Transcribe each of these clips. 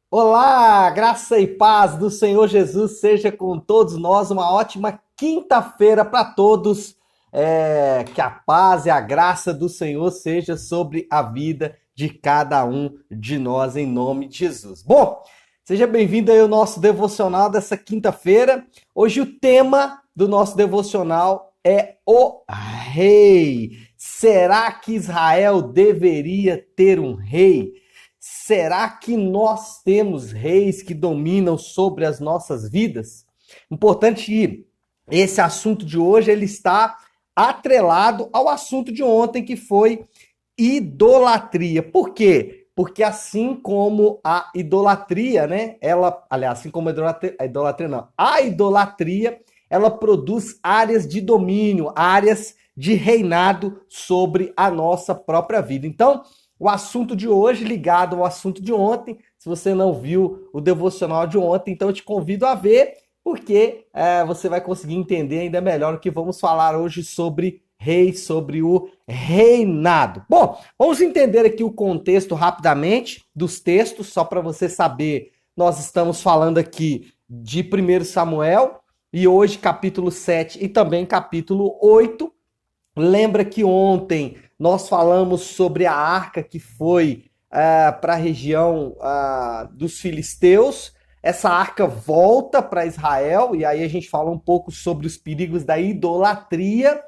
Olá, graça e paz do Senhor Jesus seja com todos nós. Uma ótima quinta-feira para todos. Que a paz e a graça do Senhor seja sobre a vida de cada um de nós, em nome de Jesus. Bom, seja bem-vindo aí ao nosso devocional dessa quinta-feira. Hoje o tema do nosso devocional é o rei. Será que Israel deveria ter um rei? Será que nós temos reis que dominam sobre as nossas vidas? Importante que esse assunto de hoje ele está atrelado ao assunto de ontem, que foi idolatria. Por quê? Porque assim como a idolatria, né? Aliás, assim como a idolatria, ela produz áreas de domínio, áreas de reinado sobre a nossa própria vida. Então, o assunto de hoje ligado ao assunto de ontem. Se você não viu o devocional de ontem, então eu te convido a ver, porque você vai conseguir entender ainda melhor o que vamos falar hoje sobre rei, sobre o reinado. Bom, vamos entender aqui o contexto rapidamente dos textos, só para você saber. Nós estamos falando aqui de 1 Samuel, e hoje capítulo 7 e também capítulo 8. Lembra que ontem nós falamos sobre a arca que foi para a região dos filisteus. Essa arca volta para Israel, e aí a gente fala um pouco sobre os perigos da idolatria.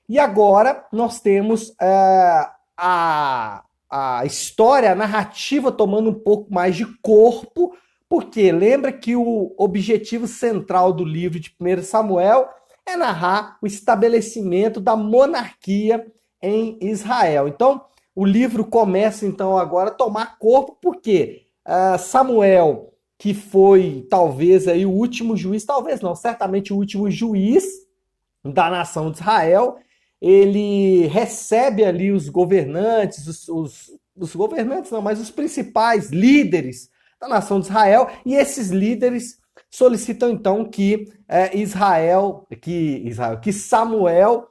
E agora nós temos a história, a narrativa tomando um pouco mais de corpo, porque lembra que o objetivo central do livro de 1 Samuel é narrar o estabelecimento da monarquia em Israel. Então, o livro começa então agora a tomar corpo, porque Samuel, que foi talvez aí o último juiz, talvez não, certamente o último juiz da nação de Israel, ele recebe ali os governantes, os governantes não, mas os principais líderes da nação de Israel, e esses líderes solicitam então que que Samuel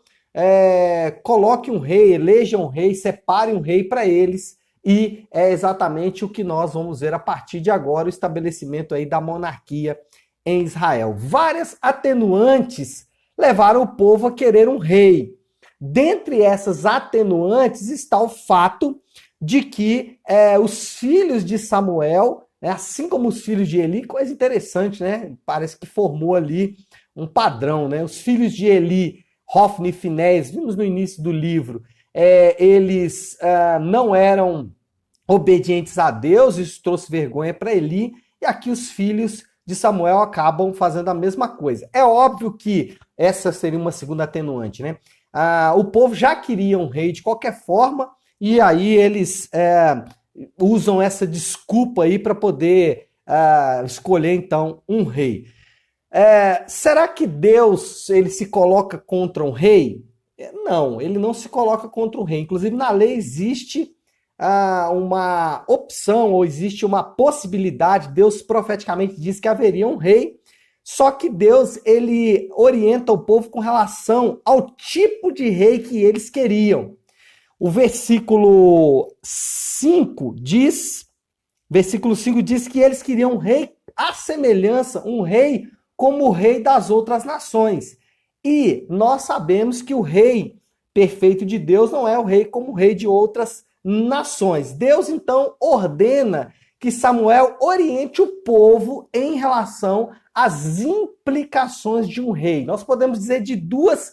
coloque um rei, eleja um rei, separe um rei para eles, e é exatamente o que nós vamos ver a partir de agora, o estabelecimento aí da monarquia em Israel. Várias atenuantes levaram o povo a querer um rei. Dentre essas atenuantes está o fato de que os filhos de Samuel, assim como os filhos de Eli, coisa interessante, né? Parece que formou ali um padrão, né? Os filhos de Eli, Hofni e Finés, vimos no início do livro, eles não eram obedientes a Deus, isso trouxe vergonha para Eli, e aqui os filhos de Samuel acabam fazendo a mesma coisa. É óbvio que essa seria uma segunda atenuante, né? O povo já queria um rei de qualquer forma, e aí eles usam essa desculpa aí para poder escolher então um rei. Será que Deus ele se coloca contra um rei? Não, ele não se coloca contra um rei. Inclusive na lei existe uma opção ou existe uma possibilidade. Deus profeticamente diz que haveria um rei. Só que Deus ele orienta o povo com relação ao tipo de rei que eles queriam. O versículo 5 diz que eles queriam um rei à semelhança, um rei como o rei das outras nações. E nós sabemos que o rei perfeito de Deus não é o rei como o rei de outras nações. Deus então ordena que Samuel oriente o povo em relação às implicações de um rei. Nós podemos dizer de duas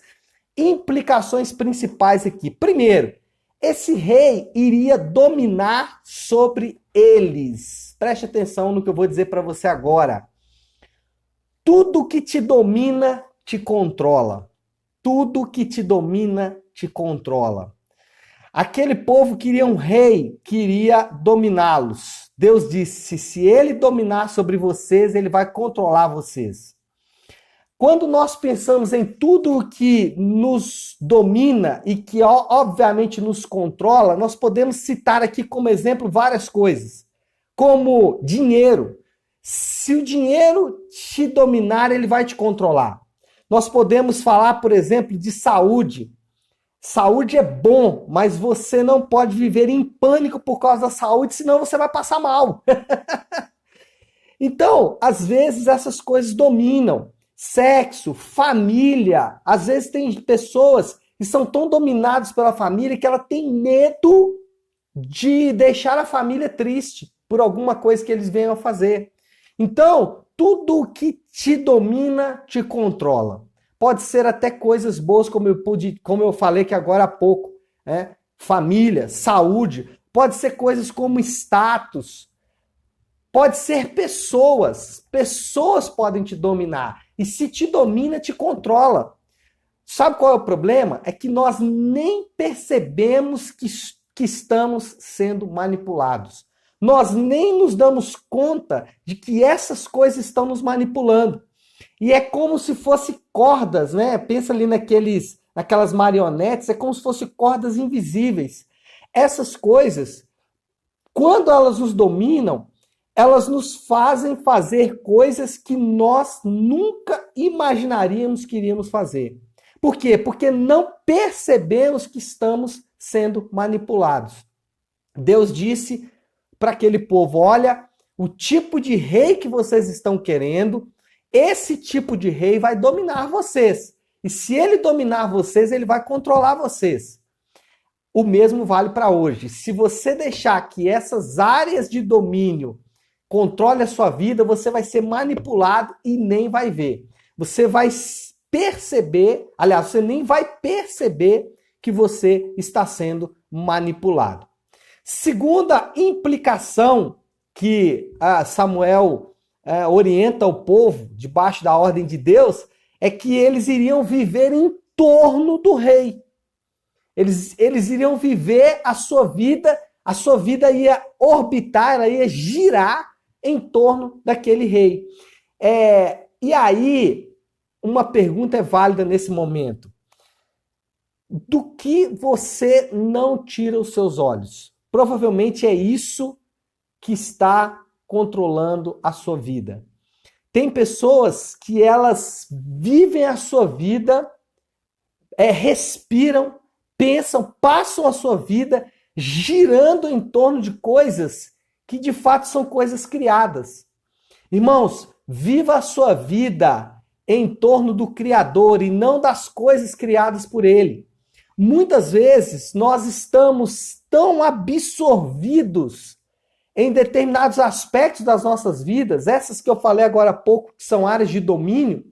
implicações principais aqui. Primeiro, esse rei iria dominar sobre eles. Preste atenção no que eu vou dizer para você agora. Tudo que te domina te controla. Tudo que te domina te controla. Aquele povo queria um rei que iria dominá-los. Deus disse: se ele dominar sobre vocês, ele vai controlar vocês. Quando nós pensamos em tudo o que nos domina e que obviamente nos controla, nós podemos citar aqui como exemplo várias coisas, como dinheiro. Se o dinheiro te dominar, ele vai te controlar. Nós podemos falar, por exemplo, de saúde. Saúde é bom, mas você não pode viver em pânico por causa da saúde, senão você vai passar mal. Então, às vezes essas coisas dominam. Sexo, família. Às vezes tem pessoas que são tão dominadas pela família que ela tem medo de deixar a família triste por alguma coisa que eles venham a fazer. Então, tudo o que te domina te controla. Pode ser até coisas boas, como eu falei que agora há pouco, né? Família, saúde. Pode ser coisas como status. Pode ser pessoas. Pessoas podem te dominar. E se te domina, te controla. Sabe qual é o problema? É que nós nem percebemos que estamos sendo manipulados. Nós nem nos damos conta de que essas coisas estão nos manipulando. E é como se fossem cordas, né? Pensa ali naquelas marionetes, é como se fossem cordas invisíveis. Essas coisas, quando elas nos dominam, elas nos fazem fazer coisas que nós nunca imaginaríamos que iríamos fazer. Por quê? Porque não percebemos que estamos sendo manipulados. Deus disse para aquele povo, olha, o tipo de rei que vocês estão querendo, esse tipo de rei vai dominar vocês. E se ele dominar vocês, ele vai controlar vocês. O mesmo vale para hoje. Se você deixar que essas áreas de domínio controle a sua vida, você vai ser manipulado e nem vai ver. Você vai perceber, aliás, você nem vai perceber que você está sendo manipulado. Segunda implicação que Samuel orienta o povo, debaixo da ordem de Deus, é que eles iriam viver em torno do rei. Eles iriam viver a sua vida ia orbitar, ela ia girar em torno daquele rei. E aí, uma pergunta é válida nesse momento. Do que você não tira os seus olhos? Provavelmente é isso que está controlando a sua vida. Tem pessoas que elas vivem a sua vida, respiram, pensam, passam a sua vida girando em torno de coisas que de fato são coisas criadas. Irmãos, viva a sua vida em torno do Criador e não das coisas criadas por Ele. Muitas vezes nós estamos tão absorvidos em determinados aspectos das nossas vidas, essas que eu falei agora há pouco, que são áreas de domínio,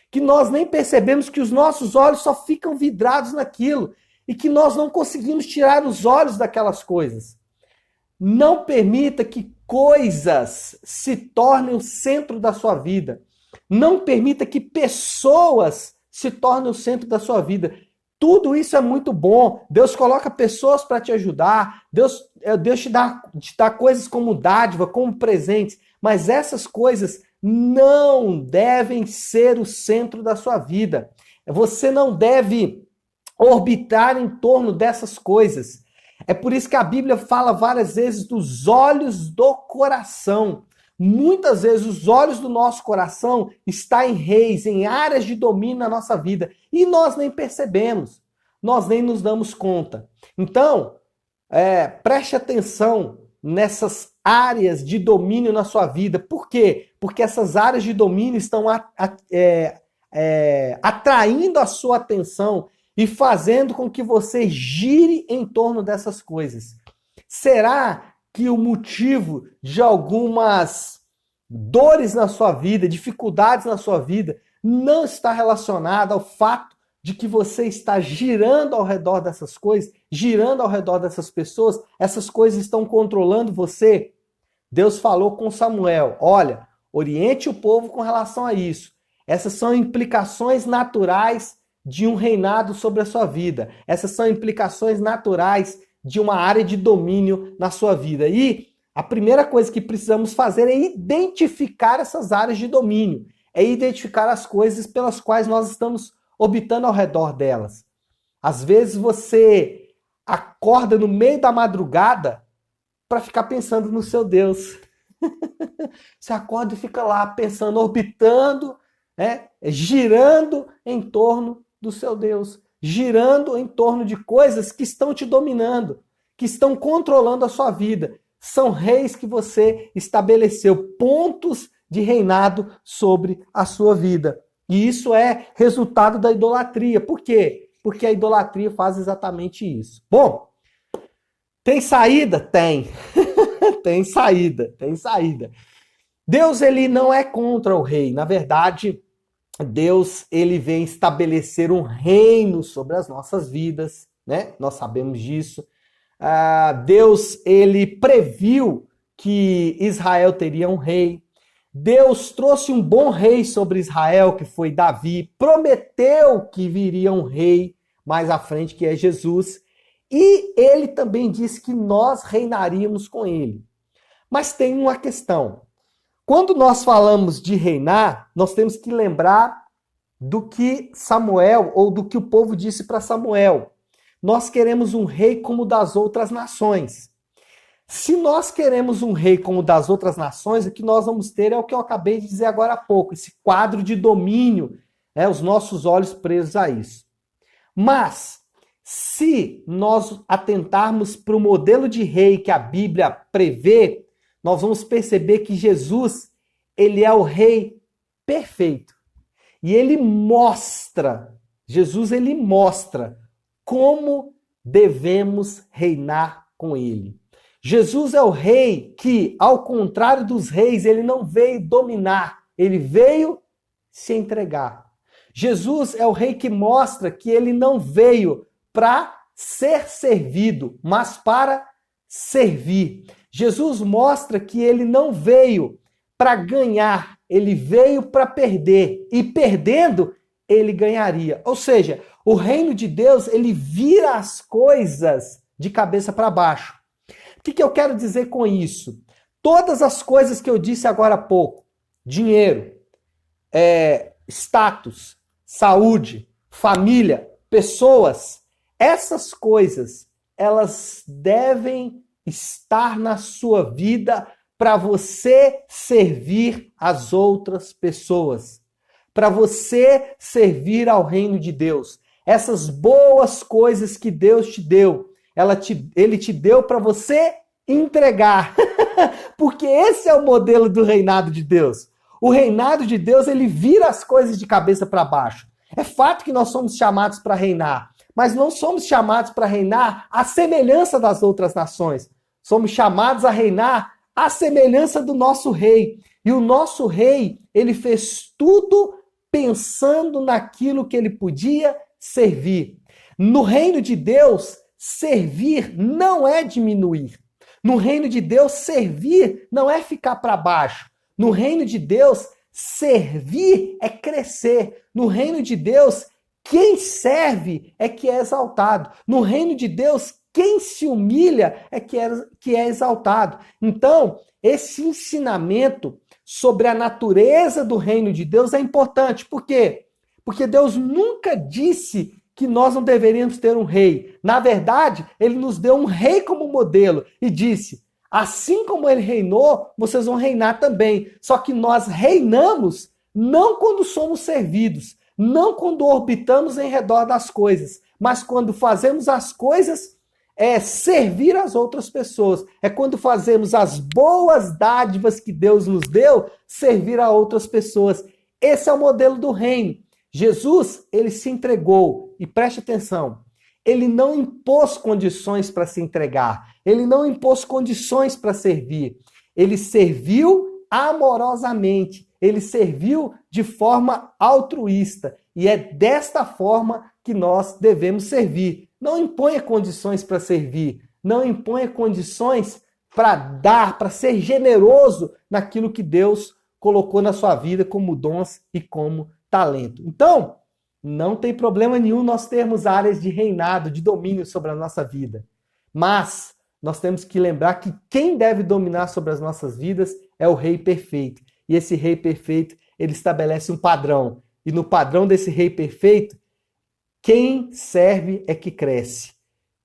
que nós nem percebemos que os nossos olhos só ficam vidrados naquilo e que nós não conseguimos tirar os olhos daquelas coisas. Não permita que coisas se tornem o centro da sua vida. Não permita que pessoas se tornem o centro da sua vida. Tudo isso é muito bom. Deus coloca pessoas para te ajudar. Deus te dá coisas como dádiva, como presentes. Mas essas coisas não devem ser o centro da sua vida. Você não deve orbitar em torno dessas coisas. É por isso que a Bíblia fala várias vezes dos olhos do coração. Muitas vezes os olhos do nosso coração estão em reis, em áreas de domínio na nossa vida. E nós nem percebemos. Nós nem nos damos conta. Então, preste atenção nessas áreas de domínio na sua vida. Por quê? Porque essas áreas de domínio estão atraindo a sua atenção e fazendo com que você gire em torno dessas coisas. Será que o motivo de algumas dores na sua vida, dificuldades na sua vida, não está relacionado ao fato de que você está girando ao redor dessas coisas, girando ao redor dessas pessoas, essas coisas estão controlando você? Deus falou com Samuel, olha, oriente o povo com relação a isso. Essas são implicações naturais de um reinado sobre a sua vida. Essas são implicações naturais de uma área de domínio na sua vida. E a primeira coisa que precisamos fazer é identificar essas áreas de domínio. É identificar as coisas pelas quais nós estamos orbitando ao redor delas. Às vezes você acorda no meio da madrugada para ficar pensando no seu Deus. Você acorda e fica lá pensando, orbitando, girando em torno do seu Deus, girando em torno de coisas que estão te dominando, que estão controlando a sua vida. São reis que você estabeleceu, pontos de reinado sobre a sua vida. E isso é resultado da idolatria. Por quê? Porque a idolatria faz exatamente isso. Bom, tem saída? Tem. Tem saída, tem saída. Deus, ele não é contra o rei. Na verdade, Deus, ele vem estabelecer um reino sobre as nossas vidas, né? Nós sabemos disso. Deus, ele previu que Israel teria um rei. Deus trouxe um bom rei sobre Israel, que foi Davi. Prometeu que viria um rei mais à frente, que é Jesus. E ele também disse que nós reinaríamos com ele. Mas tem uma questão. Quando nós falamos de reinar, nós temos que lembrar do que Samuel, ou do que o povo disse para Samuel. Nós queremos um rei como das outras nações. Se nós queremos um rei como das outras nações, o que nós vamos ter é o que eu acabei de dizer agora há pouco, esse quadro de domínio, os nossos olhos presos a isso. Mas, se nós atentarmos para o modelo de rei que a Bíblia prevê, nós vamos perceber que Jesus, ele é o rei perfeito. E Jesus ele mostra como devemos reinar com ele. Jesus é o rei que, ao contrário dos reis, ele não veio dominar, ele veio se entregar. Jesus é o rei que mostra que ele não veio para ser servido, mas para servir. Jesus mostra que ele não veio para ganhar, ele veio para perder. E perdendo, ele ganharia. Ou seja, o reino de Deus, ele vira as coisas de cabeça para baixo. O que eu quero dizer com isso? Todas as coisas que eu disse agora há pouco, dinheiro, status, saúde, família, pessoas, essas coisas, elas devem estar na sua vida para você servir as outras pessoas, para você servir ao reino de Deus. Essas boas coisas que Deus te deu, ele te deu para você entregar. Porque esse é o modelo do reinado de Deus. O reinado de Deus, ele vira as coisas de cabeça para baixo. É fato que nós somos chamados para reinar, mas não somos chamados para reinar à semelhança das outras nações. Somos chamados a reinar à semelhança do nosso rei. E o nosso rei, ele fez tudo pensando naquilo que ele podia servir. No reino de Deus, servir não é diminuir. No reino de Deus, servir não é ficar para baixo. No reino de Deus, servir é crescer. No reino de Deus, quem serve é que é exaltado. No reino de Deus, quem se humilha é que é exaltado. Então, esse ensinamento sobre a natureza do reino de Deus é importante. Por quê? Porque Deus nunca disse que nós não deveríamos ter um rei. Na verdade, ele nos deu um rei como modelo e disse: assim como ele reinou, vocês vão reinar também. Só que nós reinamos não quando somos servidos, não quando orbitamos em redor das coisas, mas quando fazemos as coisas servir as outras pessoas. É quando fazemos as boas dádivas que Deus nos deu, servir a outras pessoas. Esse é o modelo do reino. Jesus, ele se entregou, e preste atenção, ele não impôs condições para se entregar, ele não impôs condições para servir, ele serviu amorosamente, ele serviu de forma altruísta, e é desta forma que nós devemos servir. Não imponha condições para servir, não imponha condições para dar, para ser generoso naquilo que Deus colocou na sua vida como dons e como talento. Então, não tem problema nenhum nós termos áreas de reinado, de domínio sobre a nossa vida. Mas nós temos que lembrar que quem deve dominar sobre as nossas vidas é o Rei Perfeito. E esse Rei Perfeito, ele estabelece um padrão. E no padrão desse Rei Perfeito, quem serve é que cresce.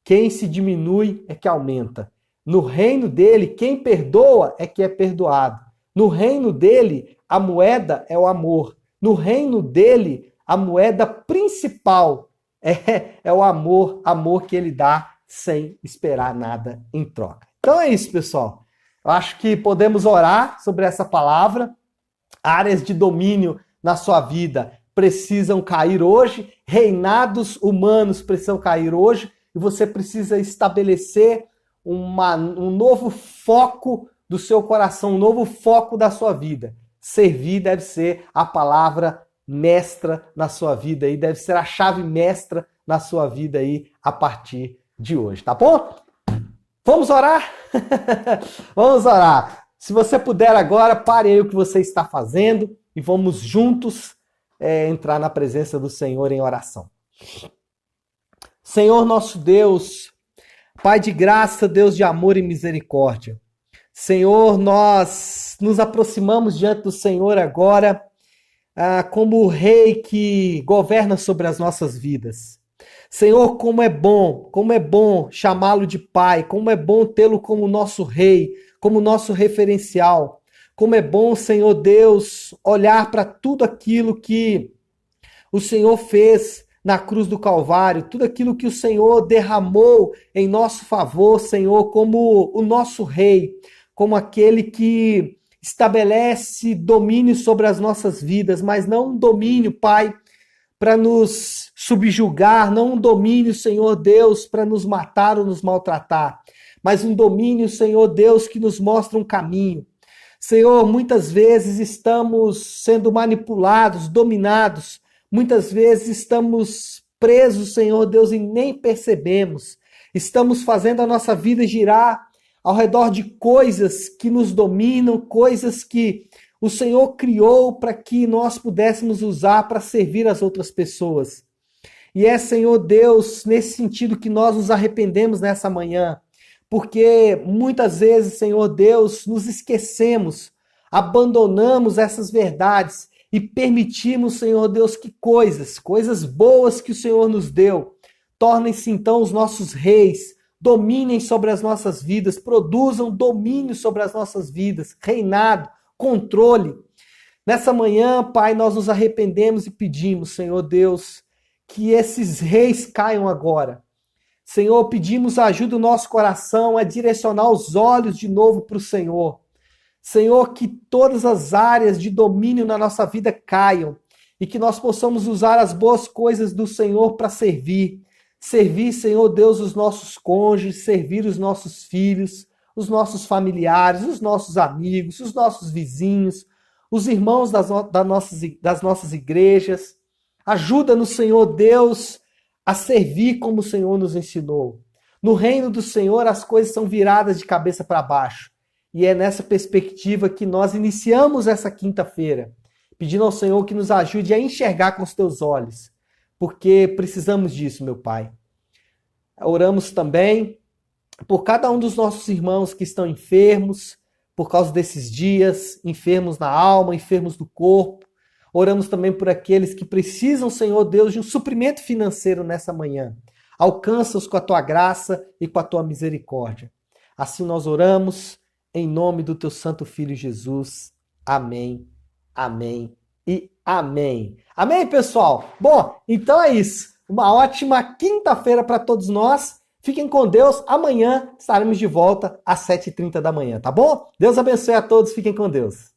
Quem se diminui é que aumenta. No reino dele, quem perdoa é que é perdoado. No reino dele, a moeda é o amor. No reino dele, a moeda principal é o amor que ele dá sem esperar nada em troca. Então é isso, pessoal. Eu acho que podemos orar sobre essa palavra áreas de domínio na sua vida precisam cair hoje, reinados humanos precisam cair hoje, e você precisa estabelecer um novo foco do seu coração, um novo foco da sua vida. Servir deve ser a palavra mestra na sua vida aí, deve ser a chave mestra na sua vida aí a partir de hoje, tá bom? Vamos orar? Vamos orar. Se você puder agora, pare aí o que você está fazendo e vamos juntos entrar na presença do Senhor em oração. Senhor nosso Deus, Pai de graça, Deus de amor e misericórdia. Senhor, nós nos aproximamos diante do Senhor agora como o Rei que governa sobre as nossas vidas. Senhor, como é bom chamá-lo de Pai, como é bom tê-lo como nosso Rei, como nosso referencial. Como é bom, Senhor Deus, olhar para tudo aquilo que o Senhor fez na cruz do Calvário, tudo aquilo que o Senhor derramou em nosso favor, Senhor, como o nosso Rei, como aquele que estabelece domínio sobre as nossas vidas, mas não um domínio, Pai, para nos subjugar, não um domínio, Senhor Deus, para nos matar ou nos maltratar, mas um domínio, Senhor Deus, que nos mostra um caminho. Senhor, muitas vezes estamos sendo manipulados, dominados, muitas vezes estamos presos, Senhor Deus, e nem percebemos. Estamos fazendo a nossa vida girar ao redor de coisas que nos dominam, coisas que o Senhor criou para que nós pudéssemos usar para servir as outras pessoas. E é, Senhor Deus, nesse sentido que nós nos arrependemos nessa manhã, porque muitas vezes, Senhor Deus, nos esquecemos, abandonamos essas verdades e permitimos, Senhor Deus, que coisas boas que o Senhor nos deu, tornem-se então os nossos reis, dominem sobre as nossas vidas, produzam domínio sobre as nossas vidas, reinado, controle. Nessa manhã, Pai, nós nos arrependemos e pedimos, Senhor Deus, que esses reis caiam agora. Senhor, pedimos a ajuda do nosso coração a direcionar os olhos de novo para o Senhor. Senhor, que todas as áreas de domínio na nossa vida caiam e que nós possamos usar as boas coisas do Senhor para servir. Servir, Senhor Deus, os nossos cônjuges, servir os nossos filhos, os nossos familiares, os nossos amigos, os nossos vizinhos, os irmãos das nossas igrejas. Ajuda-nos, Senhor Deus, a servir como o Senhor nos ensinou. No reino do Senhor, as coisas são viradas de cabeça para baixo. E é nessa perspectiva que nós iniciamos essa quinta-feira, pedindo ao Senhor que nos ajude a enxergar com os teus olhos, porque precisamos disso, meu Pai. Oramos também por cada um dos nossos irmãos que estão enfermos, por causa desses dias, enfermos na alma, enfermos do corpo. Oramos também por aqueles que precisam, Senhor Deus, de um suprimento financeiro nessa manhã. Alcança-os com a tua graça e com a tua misericórdia. Assim nós oramos em nome do teu santo Filho Jesus. Amém, amém e amém. Amém, pessoal? Bom, então é isso. Uma ótima quinta-feira para todos nós. Fiquem com Deus. Amanhã estaremos de volta às 7h30 da manhã, tá bom? Deus abençoe a todos. Fiquem com Deus.